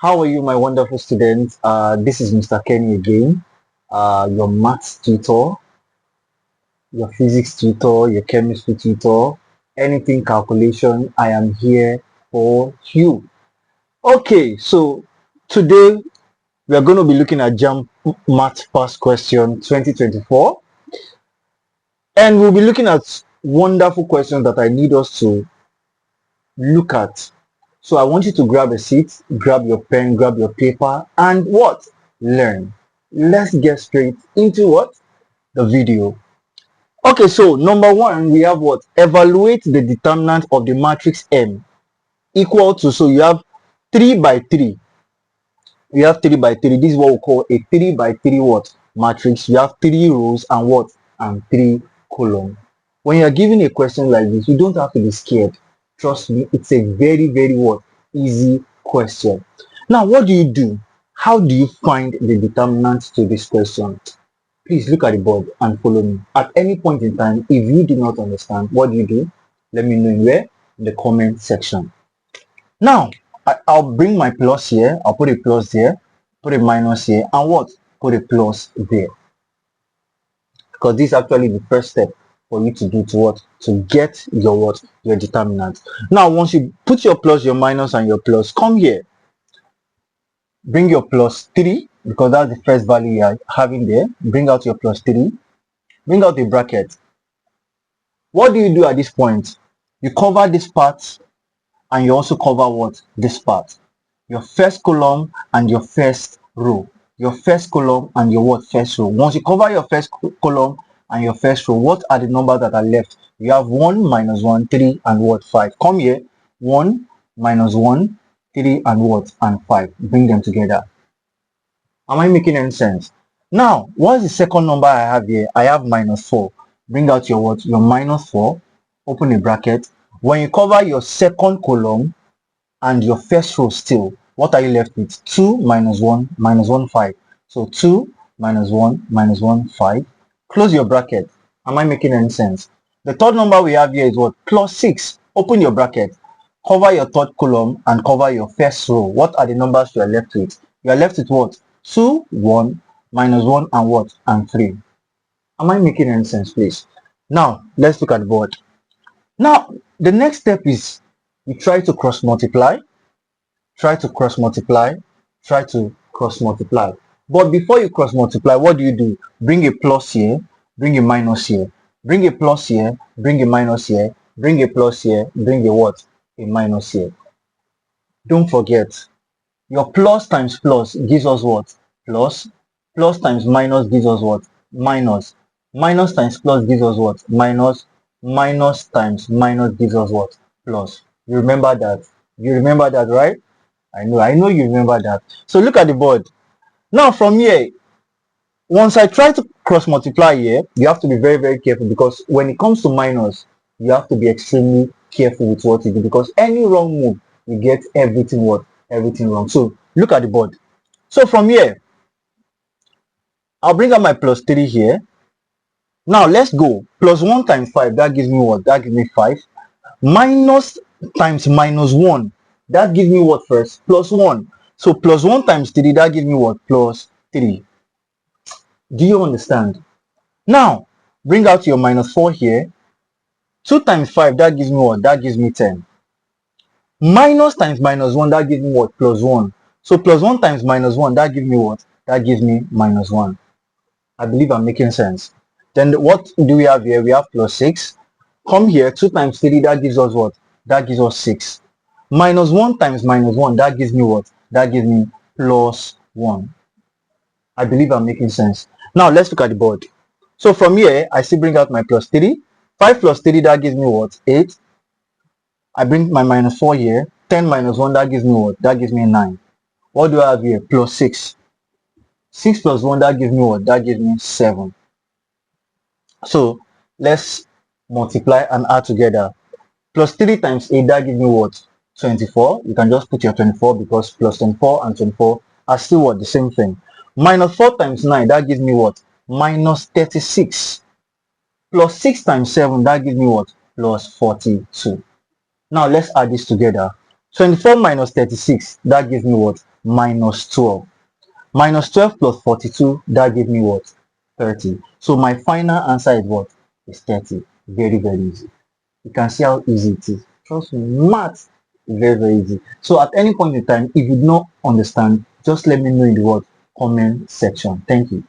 How are you, my wonderful students? This is Mr. Kenny again, your maths tutor, your physics tutor, your chemistry tutor, anything calculation. I am here for you. Okay, so today we are going to be looking at Jamb Math Past Question 2024, and we'll be looking at wonderful questions that I need us to look at. So I want you to grab a seat, grab your pen, grab your paper, and what? Learn. Let's get straight into what? The video. Okay, so number one, we have what? Evaluate the determinant of the matrix M equal to, so you have 3 by 3. You have 3 by 3. This is what we call a 3 by 3 what? Matrix. You have 3 rows and what? And 3 columns. When you are given a question like this, you don't have to be scared. Trust me, it's a very, very what? Easy question. Now, what do you do? How do you find the determinant to this question? Please look at the board and follow me. At any point in time, if you do not understand, what do you do? Let me know in where? In the comment section. Now, I'll bring my plus here. I'll put a plus there, put a minus here, and what? Put a plus there. Because this is actually the first step for you to do to what? To get your what? Your determinant. Now, once you put your plus, your minus, and your plus, come here. Bring your plus 3, because that's the first value you are having there. Bring out your plus 3. Bring out the bracket. What do you do at this point? You cover this part and you also cover what? This part. Your first column and your first row. Your first column and your what? First row. Once you cover your first column and your first row, what are the numbers that are left? You have 1, minus 1, 3, and what? 5. Come here. 1, minus 1, 3, and what? And 5. Bring them together. Am I making any sense? Now, what's the second number I have here? I have minus 4. Bring out your what? Your minus 4. Open a bracket. When you cover your second column and your first row still, what are you left with? 2 minus 1, minus 1, 5. So 2 minus 1, minus 1, 5. Close your bracket. Am I making any sense? The third number we have here is what? Plus 6. Open your bracket. Cover your third column and cover your first row. What are the numbers you are left with? You are left with what? 2, 1, minus 1, and what? And 3. Am I making any sense, please? Now, let's look at the board. Now, the next step is you try to cross multiply, try to cross multiply, try to cross multiply. But before you cross multiply, what do? Bring a plus here, bring a minus here, bring a plus here, bring a minus here, bring a plus here, bring a what? A minus here. Don't forget, your plus times plus gives us what? Plus. Plus times minus gives us what? Minus. Minus times plus gives us what? Minus. Minus times minus gives us what? Plus. You remember that? You remember that, right? I know you remember that. So look at the board. Now from here, once I try to cross multiply here, you have to be very, very careful, because when it comes to minus, you have to be extremely careful with what you do, because any wrong move, you get everything what? Everything wrong. So look at the board. So from here, I'll bring up my plus 3 here. Now let's go. Plus 1 times 5, that gives me what? That gives me 5. Minus times minus 1, that gives me what first? Plus 1. So plus 1 times 3, that gives me what? Plus 3. Do you understand? Now, bring out your minus 4 here. 2 times 5, that gives me what? That gives me 10. Minus times minus 1, that gives me what? Plus 1. So plus 1 times minus 1, that gives me what? That gives me minus 1. I believe I'm making sense. Then what do we have here? We have plus 6. Come here, 2 times 3, that gives us what? That gives us 6. Minus 1 times minus 1, that gives me what? That gives me plus 1. I believe I'm making sense. Now let's look at the board. So from here, I still bring out my plus 3. 5 plus 3, that gives me what? 8. I bring my minus 4 here. 10 minus 1, that gives me what? That gives me 9. What do I have here? Plus 6. 6 plus 1, that gives me what? That gives me 7. So let's multiply and add together. Plus 3 times 8, that gives me what? 24. You can just put your 24, because plus 24 and 24 are still what? The same thing. Minus 4 times 9, that gives me what? Minus 36. Plus 6 times 7, that gives me what? Plus 42. Now let's add this together. 24 minus 36, that gives me what? minus 12. Minus 12 plus 42, that gave me what? 30. So my final answer is what? Is 30. Very, very easy. You can see how easy it is. Trust me, math is very, very easy. So at any point in time, if you do not understand, just let me know in the comment section. Thank you.